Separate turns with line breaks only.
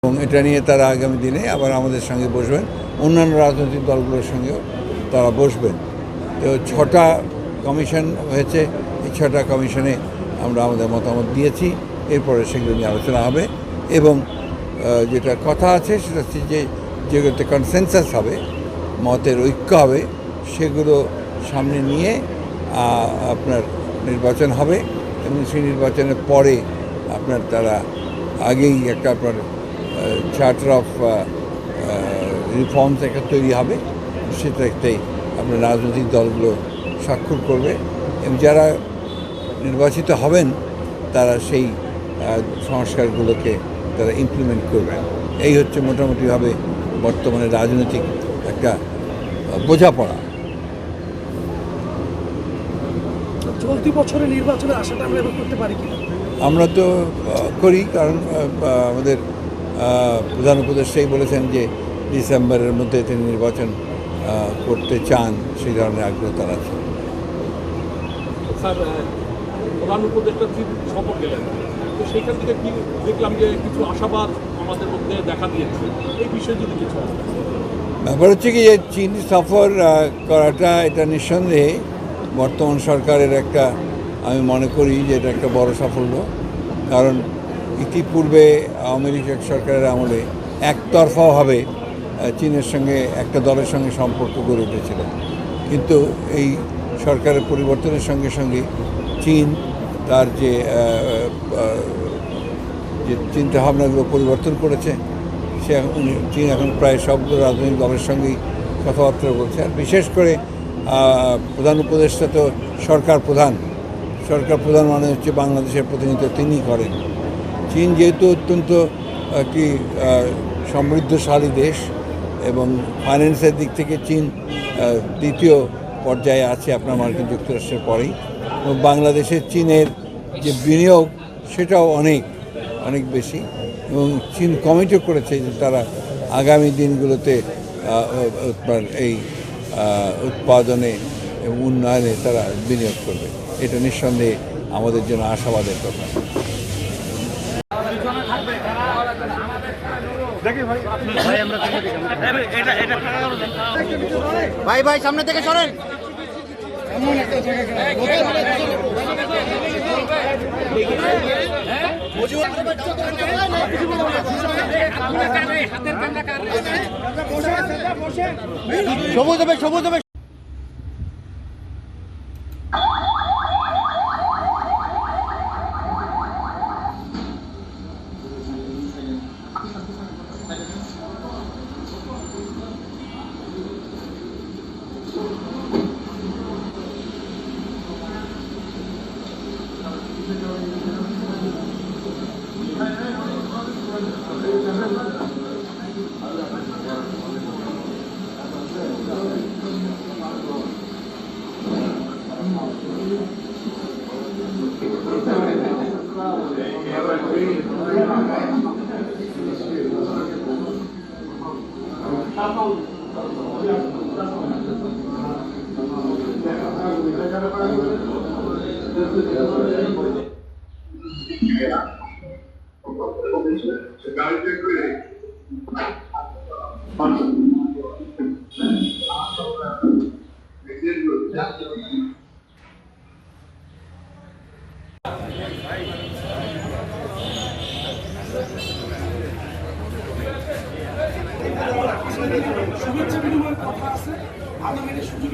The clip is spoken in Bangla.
এবং এটা নিয়ে তারা আগামী দিনে আবার আমাদের সঙ্গে বসবেন, অন্যান্য রাজনৈতিক দলগুলোর সঙ্গেও তারা বসবেন। তো 6টা কমিশন হয়েছে, এই 6টা কমিশনে আমরা আমাদের মতামত দিয়েছি, এরপরে সেগুলো নিয়ে আলোচনা হবে এবং যেটা কথা আছে সেটা হচ্ছে যে যেগুলোতে কনসেনসাস হবে, মতের ঐক্য হবে, সেগুলো সামনে নিয়ে আপনার নির্বাচন হবে এবং সেই নির্বাচনের পরে আপনার তারা আগেই একটা আপনার চার্টার অফ রিফর্মস একটা তৈরি হবে, সেটা একটাই আপনার রাজনৈতিক দলগুলো স্বাক্ষর করবে এবং যারা নির্বাচিত হবেন তারা সেই সংস্কারগুলোকে তারা ইমপ্লিমেন্ট করবে। এই হচ্ছে মোটামুটিভাবে বর্তমানে রাজনৈতিক একটা বোঝাপড়া।
চলতি বছরে নির্বাচনের আশাটা আমরা এবার করতে পারি কিনা?
আমরা তো করি, কারণ আমাদের প্রধান উপদেষ্টাই বলেছেন যে ডিসেম্বরের মধ্যে তিনি নির্বাচন করতে চান, সেই ধরনের আগ্রহ তার আছে।
স্যার, প্রধান উপদেষ্টা সফর গেলেন, তো সেইখান থেকে কি দেখলাম যে কিছু আশাবাদ আমাদের মধ্যে দেখা দিয়েছে, এই বিষয়ে যদি কিছু
ব্যাপার হচ্ছে কি যে চীন সফর করাটা এটা নিঃসন্দেহে বর্তমান সরকারের একটা, আমি মনে করি যে এটা একটা বড় সাফল্য। কারণ ইতিপূর্বে আওয়ামী লীগ সরকারের আমলে একতরফাভাবে চীনের সঙ্গে একটা দলের সঙ্গে সম্পর্ক গড়ে উঠেছিল, কিন্তু এই সরকারের পরিবর্তনের সঙ্গে সঙ্গে চীন তার যে চিন্তাভাবনাগুলো পরিবর্তন করেছে, চীন এখন প্রায় সবগুলো রাজনৈতিক দলের সঙ্গেই কথাবার্তা বলছে। আর বিশেষ করে প্রধান উপদেষ্টা তো সরকার প্রধান মানে হচ্ছে বাংলাদেশের প্রতিনিধিত্ব তিনিই করেন। চীন যেহেতু অত্যন্ত একটি সমৃদ্ধশালী দেশ এবং ফাইন্যান্সের দিক থেকে চীন দ্বিতীয় পর্যায়ে আছে আপনার মার্কিন যুক্তরাষ্ট্রের পরেই, এবং বাংলাদেশের চীনের যে বিনিয়োগ সেটাও অনেক বেশি, এবং চীন কমিটও করেছে যে তারা আগামী দিনগুলোতে এই উৎপাদনে এবং উন্নয়নে তারা বিনিয়োগ করবে। এটা নিঃসন্দেহে আমাদের জন্য আশাবাদের কথা।
ভাই সামনে থেকে সরেন। সবুজ হবে।
শুভেচ্ছা বিনিময়ের কথা আছে, আগামী সুযোগ